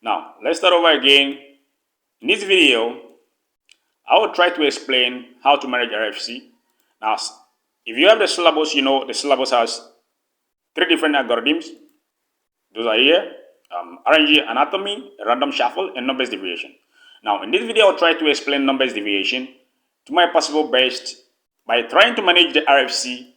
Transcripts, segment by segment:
Now, let's start over again. In this video, I will try to explain how to manage RFC. Now, if you have the syllabus, you know the syllabus has 3 different algorithms. Those are here: RNG anatomy, random shuffle, and numbers deviation. Now, in this video, I'll try to explain numbers deviation to my possible best by trying to manage the RFC,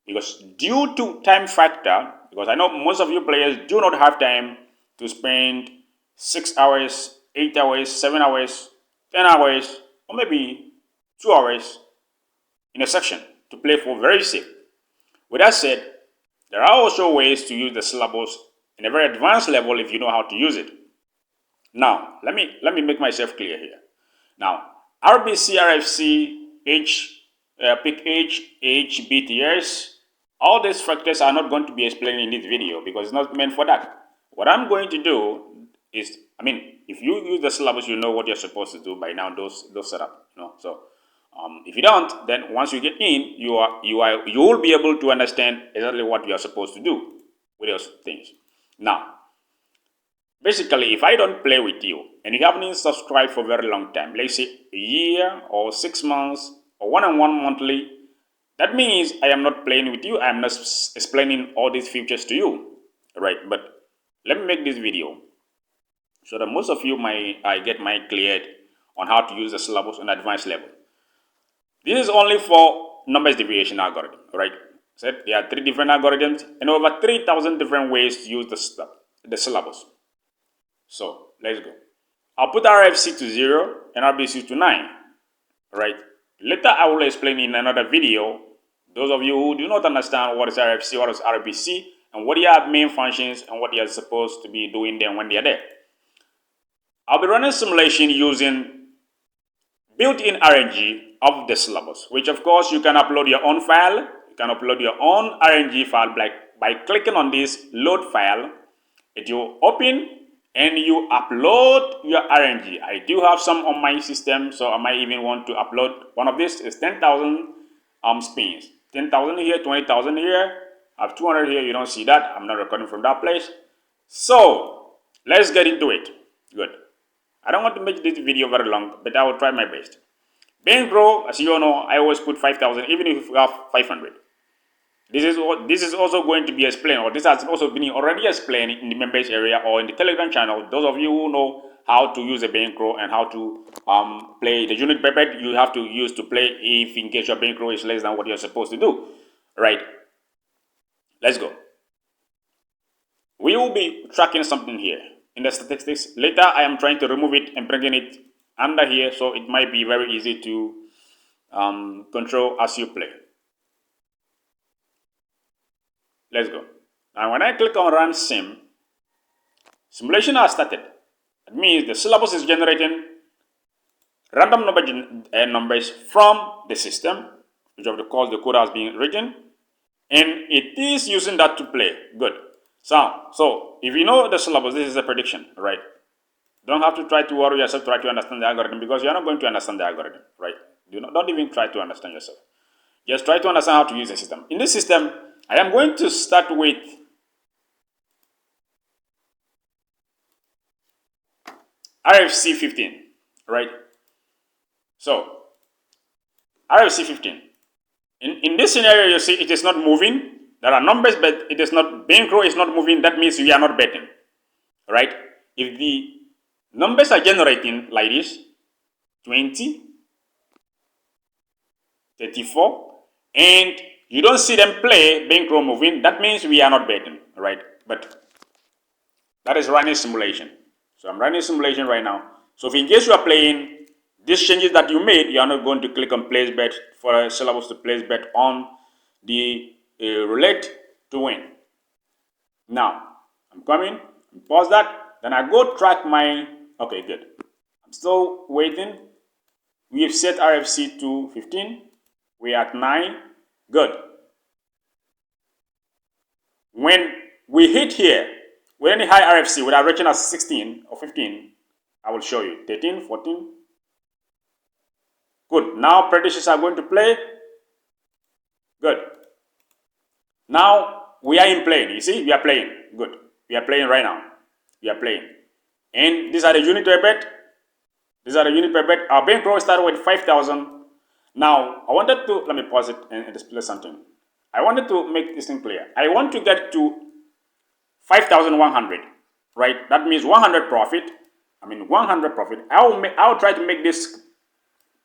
because due to time factor, because I know most of you players do not have time to spend 6 hours, 8 hours, 7 hours, 10 hours, or maybe 2 hours in a section to play for very safe. With that said, there are also ways to use the syllabus in a very advanced level if you know how to use it. Now, let me make myself clear here. Now, RBC, RFC, pick H, BTS, all these factors are not going to be explained in this video because it's not meant for that. What I'm going to do is, if you use the syllabus, you know what you're supposed to do by now. Those setup, So, if you don't, then once you get in, you will be able to understand exactly what you are supposed to do with those things. Now, basically, if I don't play with you and you haven't subscribed for a very long time, let's say a year or 6 months or one-on-one monthly, that means I am not playing with you. I am not explaining all these features to you, right? But let me make this video so that most of you get cleared on how to use the syllabus on advanced level. This is only for numbers deviation algorithm, right? So there are 3 different algorithms and over 3,000 different ways to use the syllabus. So let's go. I'll put RFC to 0 and RBC to 9, right? Later I will explain in another video, those of you who do not understand what is RFC, what is RBC, and what are main functions and what they are supposed to be doing there when they are there. I'll be running simulation using built-in RNG of the syllabus, which of course you can upload your own file. You can upload your own RNG file by clicking on this load file. It will open and you upload your RNG. I do have some on my system, so I might even want to upload one of these. Is 10,000 spins. 10,000 here, 20,000 here. I have 200 here. You don't see that. I'm not recording from that place. So let's get into it. Good. I don't want to make this video very long, but I will try my best. Bankroll, as you all know, I always put 5,000, even if you have 500. This is also going to be explained, or this has also been already explained in the members area or in the Telegram channel. Those of you who know how to use a bankroll and how to play the unit pepper, you have to use to play if in case your bankroll is less than what you're supposed to do. Right? Let's go. We will be tracking something here in the statistics. Later, I am trying to remove it and bringing it under here, so it might be very easy to control as you play. Let's go. Now, when I click on Run Sim, simulation has started. That means the syllabus is generating random numbers from the system, which of course the code has been written, and it is using that to play. Good. So if you know the syllabus, this is a prediction, right? Don't have to try to worry yourself, try to understand the algorithm, because you're not going to understand the algorithm, right? Don't even try to understand yourself. Just try to understand how to use the system. In this system, I am going to start with RFC 15, right? So, RFC 15. In this scenario, you see it is not moving. There are numbers, but it is not, bankroll is not moving. That means we are not betting, right? If the numbers are generating like this, 20, 34, and you don't see them play bankroll moving, that means we are not betting, right? But that is running simulation. So I'm running simulation right now. So if in case you are playing, these changes that you made, you are not going to click on place bet for a syllabus to place bet on the roulette to win. Now, I'm coming, pause that, then I go track my, okay, good. I'm still waiting. We have set RFC to 15. We are at 9. Good. When we hit here, with any high RFC, without reaching at 16 or 15, I will show you. 13, 14. Good. Now predictions are going to play. Good. Now we are in playing. You see, we are playing. Good. We are playing right now. We are playing. And these are the unit per bet. These are the unit per bet. Our bankroll started with 5,000. Now, I wanted to, let me pause it and display something. I wanted to make this thing clear. I want to get to 5,100, right? That means 100 profit. 100 profit. I'll try to make this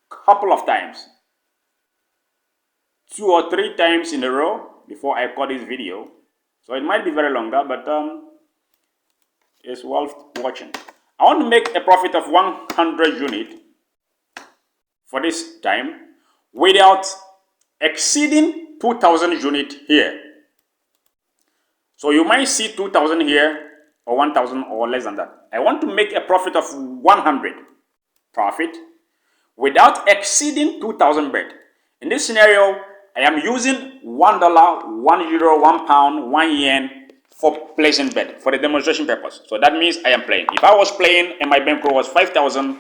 couple of times, 2 or 3 times in a row before I cut this video. So it might be very longer, but it's worth watching. I want to make a profit of 100 unit for this time without exceeding 2,000 unit here. So you might see 2,000 here or 1,000 or less than that. I want to make a profit of 100 profit without exceeding 2,000 bet. In this scenario, I am using $1, 1 euro, 1 pound, 1 yen for placing bet for the demonstration purpose. So that means I am playing. If I was playing and my bankroll was 5,000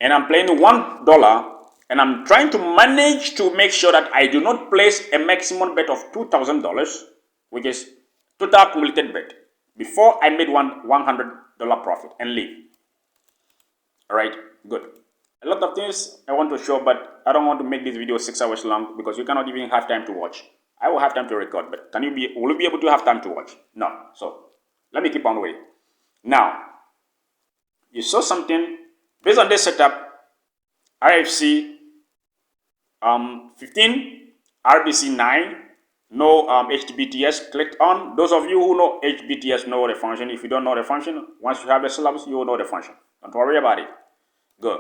and I'm playing $1 and I'm trying to manage to make sure that I do not place a maximum bet of $2,000, which is total accumulated bet, before I made $100 profit and leave. All right, good. A lot of things I want to show, but I don't want to make this video 6 hours long because you cannot even have time to watch. I will have time to record, but will you be able to have time to watch? No. So let me keep on waiting. Now, you saw something based on this setup. RFC 15, RBC 9, no HBTS clicked on. Those of you who know HBTS know the function. If you don't know the function, once you have the syllabus, you will know the function. Don't worry about it. Good.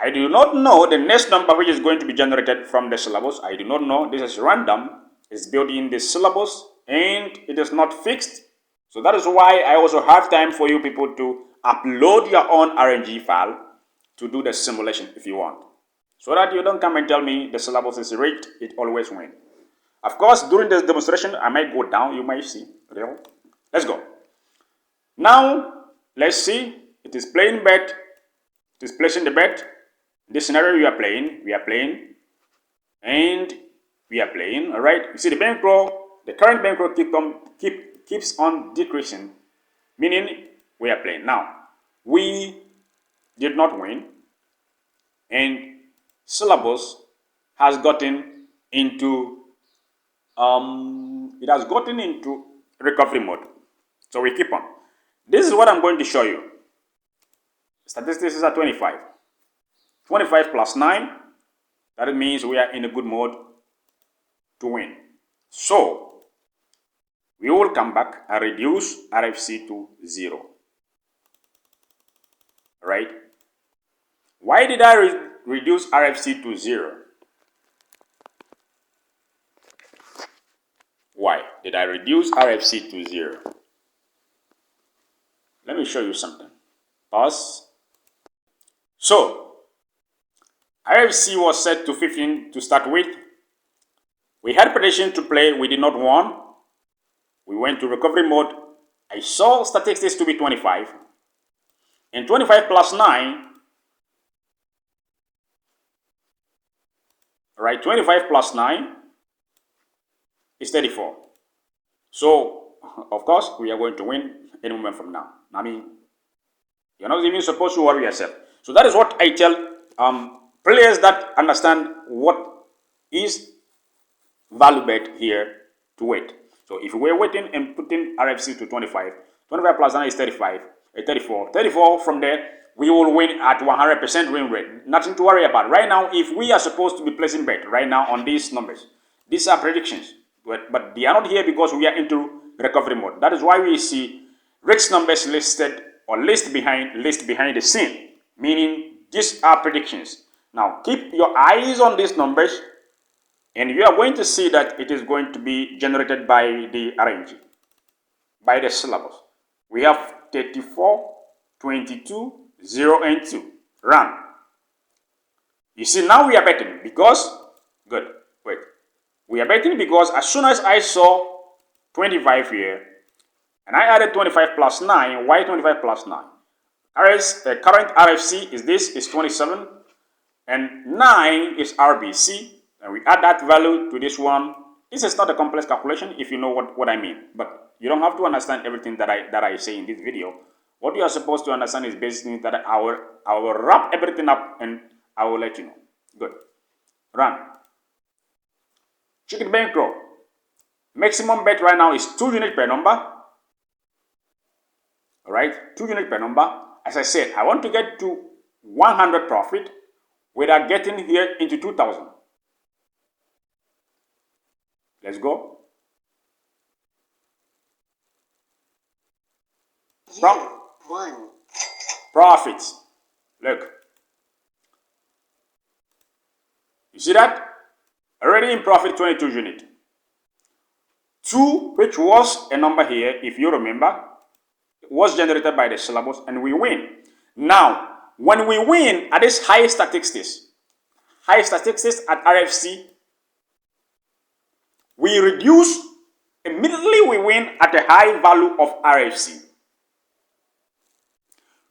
I do not know the next number which is going to be generated from the syllabus. I do not know. This is random. It's built in the syllabus and it is not fixed. So that is why I also have time for you people to upload your own RNG file to do the simulation if you want. So that you don't come and tell me the syllabus is rigged, it always wins. Of course, during this demonstration, I might go down, you might see. Let's go. Now, let's see. It is playing bet. It is placing the bet. In this scenario, we are playing, and we are playing, all right? You see the bankroll, the current bankroll keeps on decreasing, meaning we are playing. Now, we did not win, and syllabus has gotten into recovery mode. So we keep on. This is what I'm going to show you. Statistics is at 25. 25 plus 9, that means we are in a good mode to win. So we will come back and reduce RFC to 0. Right? Why did I reduce RFC to 0? Why did I reduce RFC to 0? Let me show you something. Pause. So, RFC was set to 15 to start with. We had prediction to play. We did not win. We went to recovery mode. I saw statistics to be 25. And 25 plus 9. Right, 25 plus 9 is 34. So, of course, we are going to win any moment from now. You're not even supposed to worry yourself. So that is what I tell players that understand what is value bet here to wait. So if we're waiting and putting RFC to 25, 25 plus 9 is 35, 34. 34 from there, we will win at 100% win rate. Nothing to worry about. Right now, if we are supposed to be placing bet right now on these numbers, these are predictions. But they are not here because we are into recovery mode. That is why we see risk numbers listed or list behind the scene. Meaning, these are predictions. Now, keep your eyes on these numbers and you are going to see that it is going to be generated by the RNG, by the syllabus. We have 34, 22, 0, and 2. Run. You see, now we are betting because, good, wait. We are betting because as soon as I saw 25 here, and I added 25 plus 9, why 25 plus 9? Current RFC is 27, and 9 is RBC, and we add that value to this one. This is not a complex calculation if you know what I mean, but you don't have to understand everything that I say in this video. What you are supposed to understand is basically that I will wrap everything up and I will let you know. Good. Run. Chicken bankroll. Maximum bet right now is 2 units per number. Alright, 2 units per number. As I said, I want to get to 100 profit without getting here into 2000. Let's go. Profits. Look. You see that? Already in profit 22 unit. 2, which was a number here, if you remember, was generated by the syllabus and we win. Now, when we win at this high statistics at RFC, we reduce, immediately we win at a high value of RFC.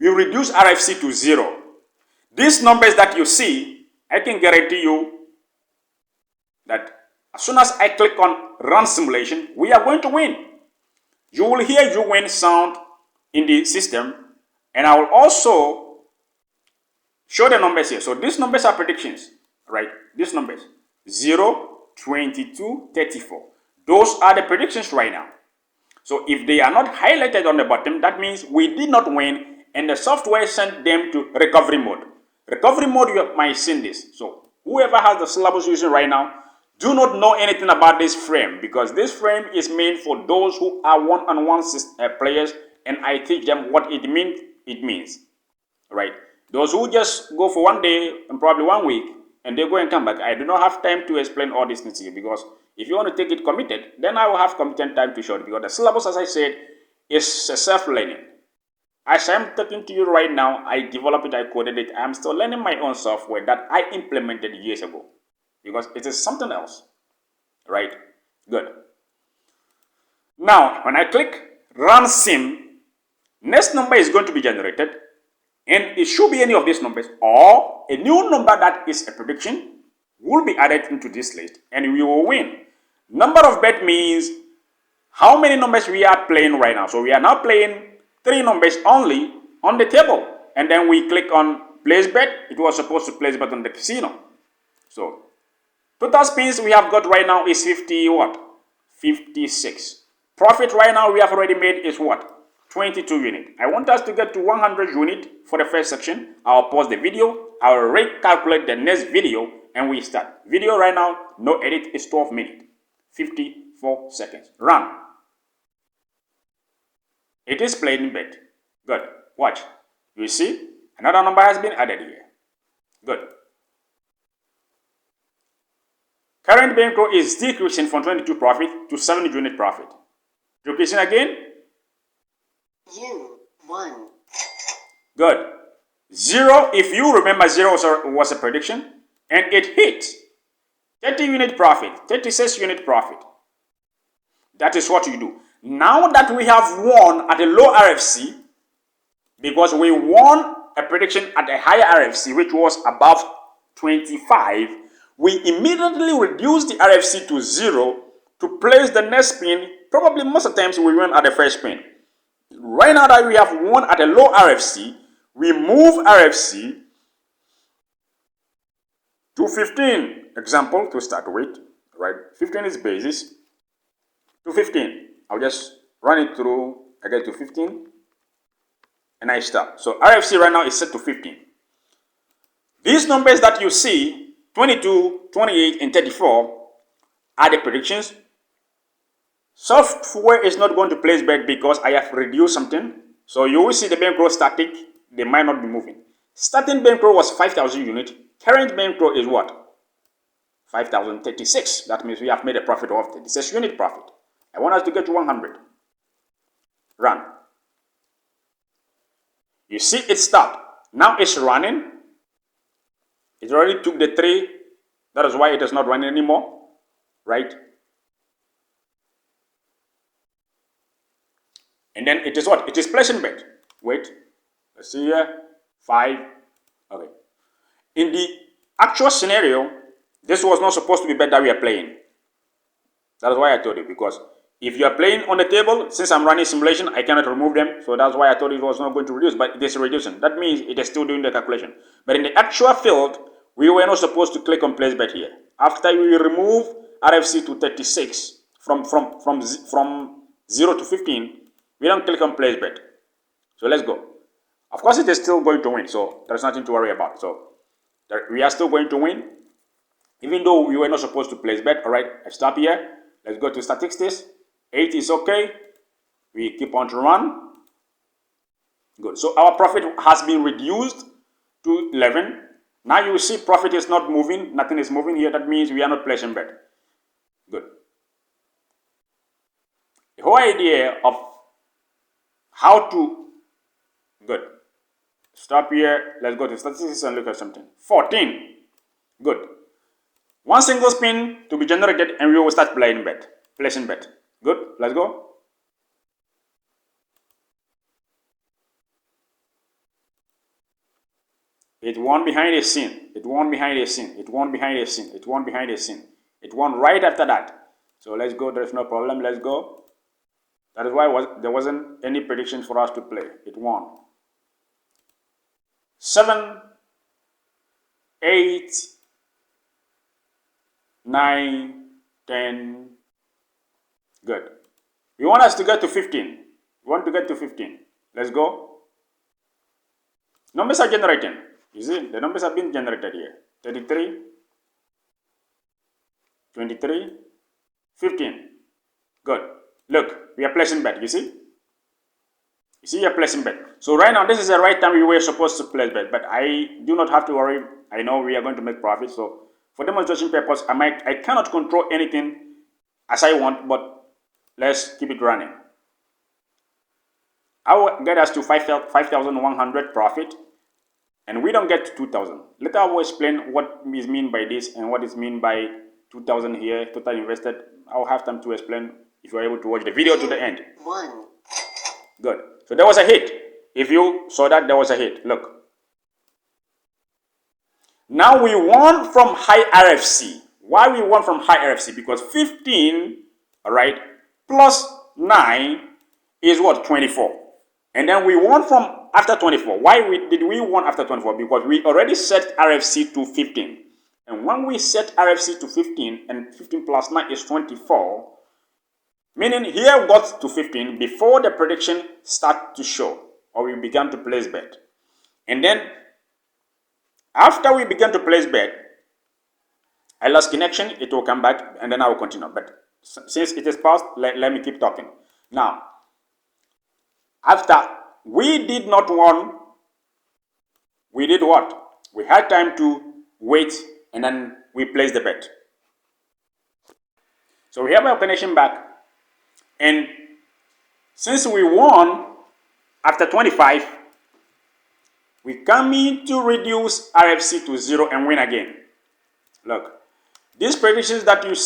We reduce RFC to 0. These numbers that you see, I can guarantee you that as soon as I click on run simulation, we are going to win. You will hear you win sound in the system, and I will also show the numbers here. So these numbers are predictions, right? These numbers 0, 22, 34. Those are the predictions right now. So if they are not highlighted on the bottom, that means we did not win and the software sent them to recovery mode. Recovery mode, you might see this. So whoever has the syllabus using right now, do not know anything about this frame, because this frame is meant for those who are one-on-one players, and I teach them what it means, right? Those who just go for 1 day and probably 1 week and they go and come back, I do not have time to explain all these things to you, because if you want to take it committed, then I will have committed time to show it, because the syllabus, as I said, is self-learning. As I'm talking to you right now, I developed it, I coded it, I'm still learning my own software that I implemented years ago, because it is something else, right? Good. Now, when I click run sim, next number is going to be generated, and it should be any of these numbers, or a new number that is a prediction will be added into this list, and we will win. Number of bet means how many numbers we are playing right now. So we are now playing 3 numbers only on the table, and then we click on place bet. It was supposed to place bet on the casino. So total spins we have got right now is 56. Profit right now we have already made is what? 22 unit. I want us to get to 100 unit for the first section. I'll pause the video. I'll recalculate the next video and we start. Video right now, no edit, is 12 minutes, 54 seconds. Run. It is playing bet. Good. Watch. You see, another number has been added here. Good. Current bankroll is decreasing from 22 profit to 7 unit profit. Decreasing again. U1. Good. 0, if you remember, 0 was a prediction, and it hit 30 unit profit, 36 unit profit. That is what you do. Now that we have won at a low RFC, because we won a prediction at a higher RFC, which was above 25, we immediately reduce the RFC to 0 to place the next spin. Probably most of the times we win at the first spin. Right now that we have won at a low RFC, we move RFC to 15. Example to start with, right? 15 is basis. To 15. I'll just run it through. I get to 15 and I start. So RFC right now is set to 15. These numbers that you see, 22, 28, and 34, are the predictions. Software is not going to place bet because I have reduced something. So you will see the bankroll static. They might not be moving. Starting bankroll was 5,000 units. Current bankroll is what? 5,036. That means we have made a profit of 36 unit profit. I want us to get to 100. Run. You see it stopped. Now it's running. It already took the 3. That is why it is not running anymore. Right? And then it is what? It is placing bet. Wait. Let's see here. 5. Okay. In the actual scenario, this was not supposed to be bet that we are playing. That is why I told you, because If you are playing on the table, since I'm running simulation, I cannot remove them. So that's why I thought it was not going to reduce, but it is reducing. That means it is still doing the calculation. But in the actual field, we were not supposed to click on place bet here. After we remove RFC to 36 from 0 to 15, we don't click on place bet. So let's go. Of course, it is still going to win, so there's nothing to worry about. So we are still going to win, even though we were not supposed to place bet. All right, I stop here. Let's go to statistics. 8 is okay. We keep on to run. Good. So our profit has been reduced to 11. Now you see profit is not moving. Nothing is moving here. That means we are not placing bet. Good. The whole idea of how to... Good. Stop here. Let's go to statistics and look at something. 14. Good. One single spin to be generated and we will start playing bet. Placing bet. Good. Let's go. It won behind a scene. It won behind a scene. It won behind a scene. It won behind a scene. It won right after that. So let's go. There's no problem. Let's go. That is why there wasn't any prediction for us to play. It won. 7, 8, 9, 10. Good. We want us to get to 15. We want to get to 15. Let's go. Numbers are generating. You see, the numbers have been generated here. 33, 23, 15. Good. Look, we are placing bet. You see? You see, you're placing bet. So right now, this is the right time we were supposed to place bet. But I do not have to worry. I know we are going to make profit. So for demonstration purpose, I cannot control anything as I want, but let's keep it running. I will get us to 5,100 profit, and we don't get to 2,000. Later I will explain what is mean by this and what is mean by 2,000 here, total invested. I'll have time to explain if you're able to watch the video to the end. 1. Good. So there was a hit. If you saw that, there was a hit. Look. Now we won from high RFC. Why we won from high RFC? Because 15, all right, plus 9 is what? 24. And then we won from after 24. Why did we won after 24? Because we already set RFC to 15. And when we set RFC to 15, and 15 plus 9 is 24, meaning here we got to 15 before the prediction started to show, or we began to place bet. And then after we began to place bet, I lost connection, it will come back, and then I will continue. But since it is paused, let me keep talking. Now, after we did not won, we did what? We had time to wait, and then we placed the bet. So we have our connection back, and since we won after 25, we come in to reduce RFC to 0 and win again. Look, these predictions that you've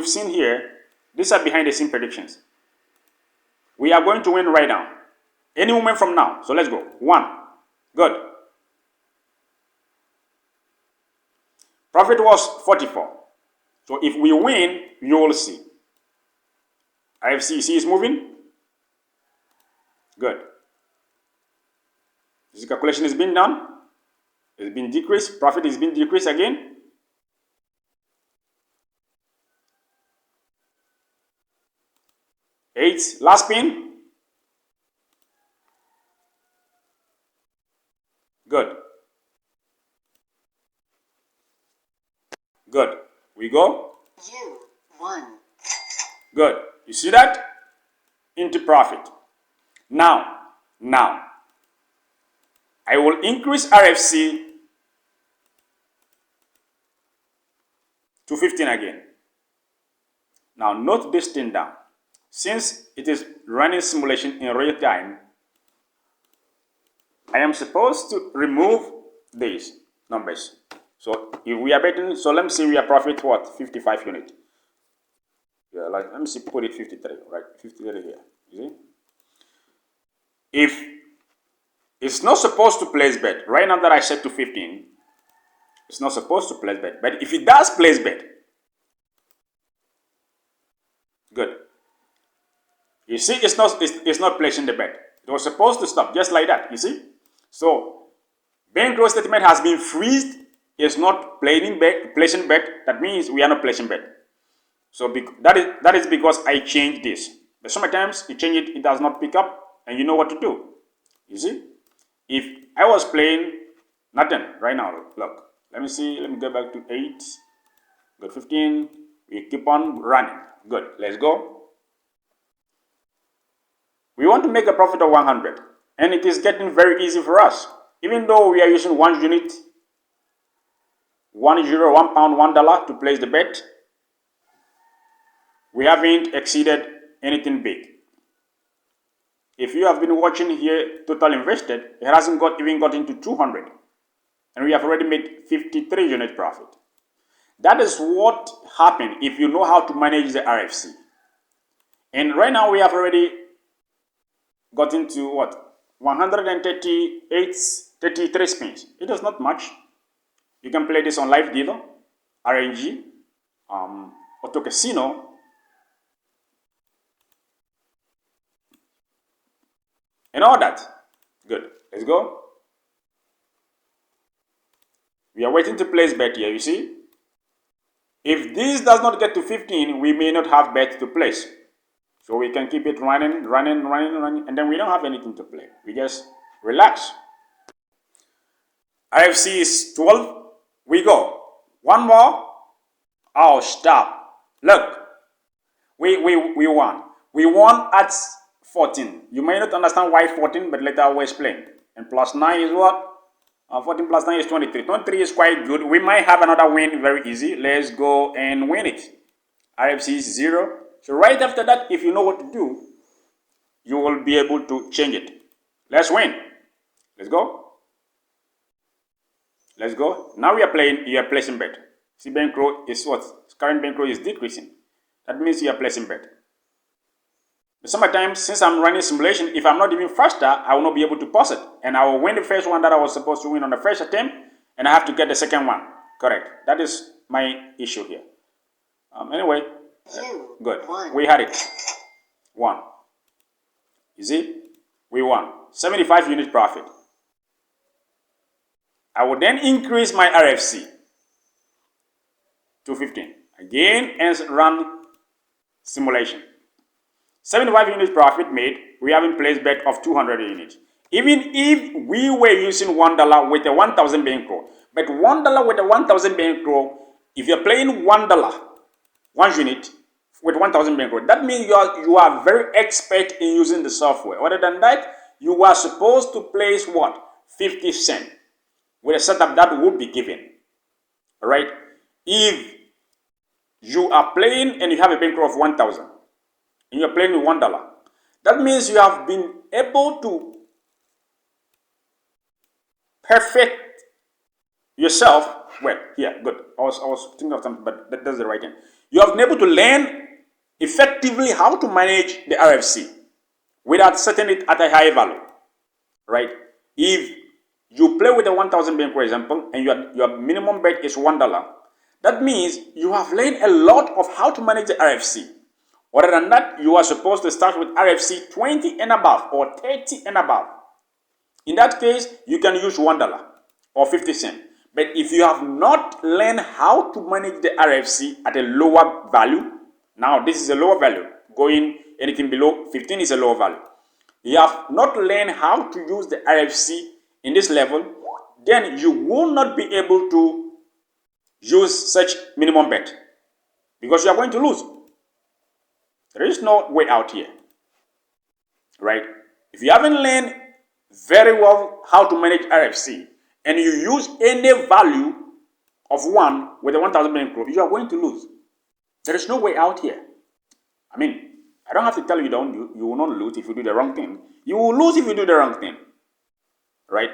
seen here, these are behind the scene predictions. We are going to win right now. Any moment from now. So let's go. 1. Good. Profit was 44. So if we win, you will see. RFC, see is moving? Good. This calculation is being done. It's been decreased. Profit is being decreased again. Eight. Last spin. Good. Good. We go. You won. Good. You see that? Into profit. Now, I will increase RFC to 15 again. Now, note this thing down. Since it is running simulation in real time, I am supposed to remove these numbers. So if we are betting, so let me see we are profit what? 55 unit. Yeah, like let me see, put it 53, right? 53 here. You see? If it's not supposed to place bet, right now that I set to 15, it's not supposed to place bet. But if it does place bet, good. You see, it's not placing the bet. It was supposed to stop just like that. You see, so bankroll statement has been freezed. It's not placing bet. That means we are not placing bet. So that is because I changed this. But sometimes you change it, it does not pick up, and you know what to do. You see, if I was playing nothing right now, look. Let me see. Let me go back to 8. Good 15. We keep on running. Good. Let's go. We want to make a profit of 100, and it is getting very easy for us. Even though we are using 1 unit, 1 euro, 1 pound, $1 to place the bet, we haven't exceeded anything big. If you have been watching here, total invested, it hasn't even got into 200. And we have already made 53 unit profit. That is what happens if you know how to manage the RFC. And right now we have already got into what? 33 spins. It is not much. You can play this on live dealer, RNG, auto casino, and all that. Good. Let's go. We are waiting to place bet here, you see. If this does not get to 15, we may not have bet to place. So we can keep it running, and then we don't have anything to play. We just relax. RFC is 12. We go. One more. Oh, stop. Look. We won. We won at 14. You may not understand why 14, but later I will explain. And plus 9 is what? 14 plus 9 is 23. 23 is quite good. We might have another win very easy. Let's go and win it. RFC is 0. So right after that, if you know what to do, you will be able to change it. Let's win. Let's go. Let's go. Now we are playing, you are placing bet. See, bankroll is what? Current bankroll is decreasing. That means you are placing bet. But sometimes, since I'm running simulation, if I'm not even faster, I will not be able to pause it. And I will win the first one that I was supposed to win on the first attempt, and I have to get the second one. Correct. That is my issue here. Anyway, good. We had it. 1. You see? We won. 75 unit profit. I will then increase my RFC to 15. Again, and run simulation. 75 units profit made. We have in place bet of 200 units. Even if we were using $1 with a 1,000 bankroll, but $1 with a 1,000 bankroll, if you're playing $1, 1 unit with 1,000 bankroll, that means you are very expert in using the software. Other than that, you are supposed to place what? 50 cents with a setup that would be given. All right? If you are playing and you have a bankroll of 1,000, and you're playing with $1, that means you have been able to perfect yourself. Well, here, good. I was thinking of something, but that's the right thing. You have been able to learn effectively how to manage the RFC without setting it at a high value, right? If you play with a 1,000 bank, for example, and your minimum bet is $1, that means you have learned a lot of how to manage the RFC. Other than that, you are supposed to start with RFC 20 and above or 30 and above. In that case, you can use $1 or 50 cents. But if you have not learned how to manage the RFC at a lower value, now this is a lower value, going anything below 15 is a lower value. You have not learned how to use the RFC in this level, then you will not be able to use such minimum bet because you are going to lose. There is no way out here, right? If you haven't learned very well how to manage RFC and you use any value of 1 with a 1,000 bankroll, you are going to lose. There is no way out here. I mean, I don't have to tell you you will not lose if you do the wrong thing. You will lose if you do the wrong thing, right?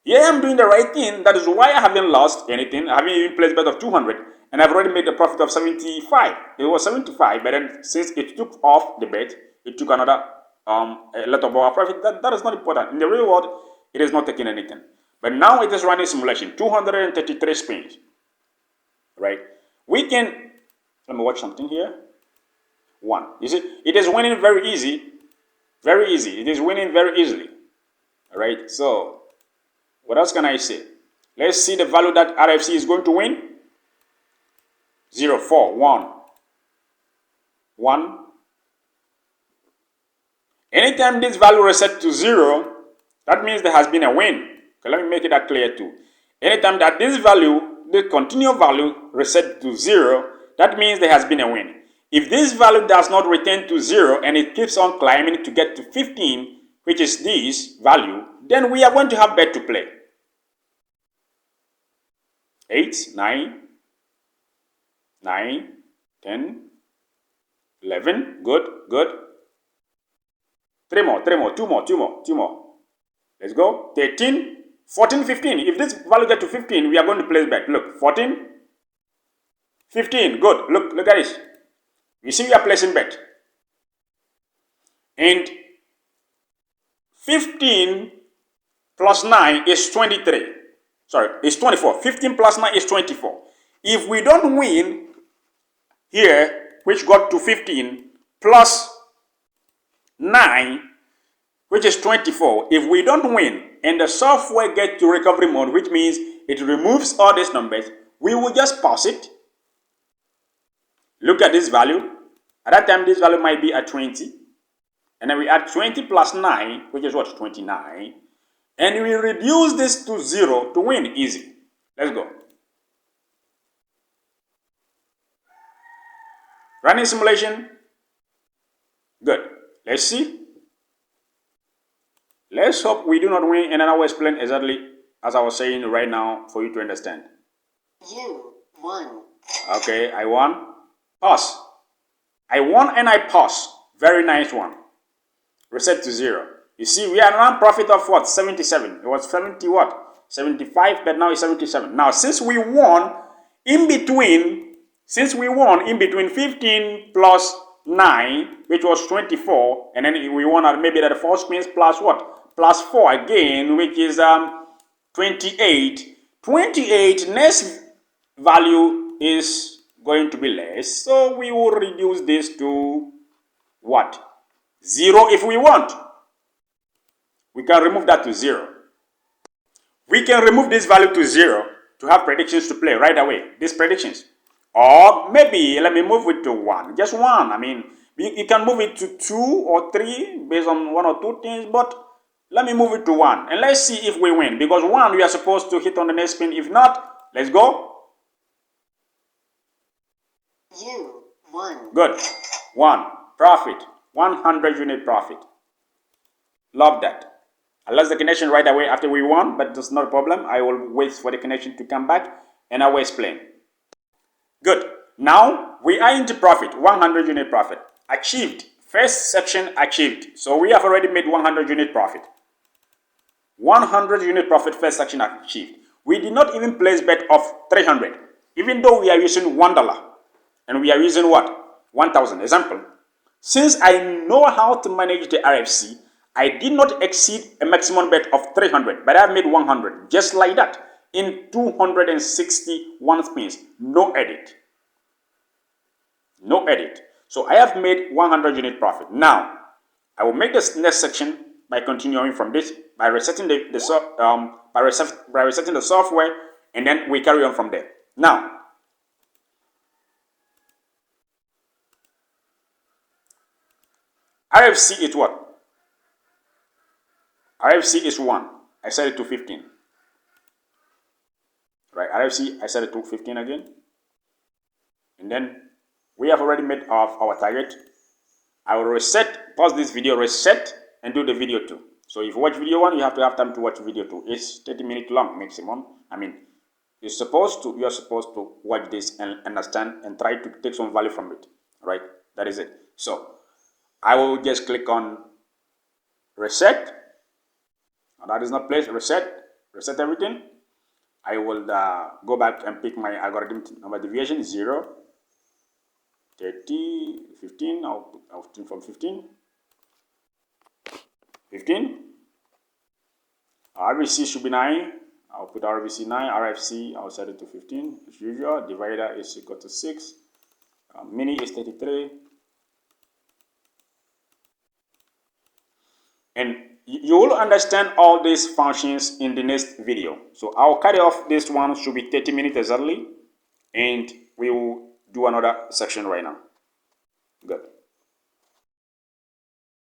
Here I am doing the right thing. That is why I haven't lost anything. I haven't even placed bet of 200. And I've already made a profit of 75. It was 75, but then since it took off the bet, it took another a lot of our profit. That is not important. In the real world, it is not taking anything. But now it is running simulation, 233 spins. Right? We can, let me watch something here. 1. You see, it is winning very easy. Very easy. It is winning very easily. All right. So what else can I say? Let's see the value that RFC is going to win. 0, 4, 1, 1. Anytime this value reset to 0, that means there has been a win. Okay, let me make it that clear too. Anytime that this value, the continuous value, reset to 0, that means there has been a win. If this value does not return to 0 and it keeps on climbing to get to 15, which is this value, then we are going to have bet to play. 8, 9, 9, 10, 11, good, good. 3 more, 3 more, 2 more, 2 more, 2 more. Let's go. 13, 14, 15. If this value gets to 15, we are going to place bet. Look, 14, 15, good. Look at this. You see we are placing bet. And 15 plus 9 is 23. Sorry, it's 24. 15 plus 9 is 24. If we don't win here, which got to 15, plus 9, which is 24, if we don't win and the software gets to recovery mode, which means it removes all these numbers, we will just pause it. Look at this value. At that time, this value might be at 20. And then we add 20 plus 9, which is what? 29. And we reduce this to 0 to win. Easy. Let's go. Running simulation. Good. Let's see. Let's hope we do not win, and then I will explain exactly as I was saying right now for you to understand. You won. Okay, I won. Pause. I won and I pause. Very nice one. Reset to 0. You see, we are now profit of what? 77. It was 70 what? 75, but now it's 77. Now, since we won in between 15 plus 9, which was 24, and then we won at maybe the 4 spins plus what? Plus 4 again, which is 28. 28, next value is going to be less, so we will reduce this to what? 0 if we want. We can remove that to 0. We can remove this value to 0 to have predictions to play right away. These predictions. Or maybe let me move it to 1. Just 1. I mean, you can move it to 2 or 3 based on 1 or 2 things, but let me move it to 1. And let's see if we win. Because 1 we are supposed to hit on the next spin. If not, let's go. You won. Good. 1. Profit. 100 unit profit. Love that. I lost the connection right away after we won, but that's not a problem. I will wait for the connection to come back and I will explain. Good. Now we are into profit. 100 unit profit. Achieved. First section achieved. So we have already made 100 unit profit. 100 unit profit first section achieved. We did not even place bet of 300. Even though we are using $1. And we are using what? 1,000. Example. Since I know how to manage the RFC, I did not exceed a maximum bet of 300, but I have made 100, just like that, in 261 spins. No edit. No edit. So I have made 100 unit profit. Now, I will make this next section by continuing from this, by resetting the software, and then we carry on from there. Now, RFC is what? RFC is 1. I set it to 15. Right, RFC, I set it to 15 again. And then we have already made our target. I will reset, pause this video, reset, and do the video 2. So if you watch video 1, you have to have time to watch video 2. It's 30 minutes long maximum. I mean, you are supposed to watch this and understand and try to take some value from it. Right? That is it. So I will just click on reset. Now that is not placed. Reset everything. I will go back and pick my algorithm number deviation 0, 30, 15. I'll put from 15. 15. RVC should be 9. I'll put RVC 9. RFC, I'll set it to 15 as usual. Divider is equal to 6. Mini is 33. And you will understand all these functions in the next video. So I'll cut off. This one should be 30 minutes exactly, and we will do another section right now. Good.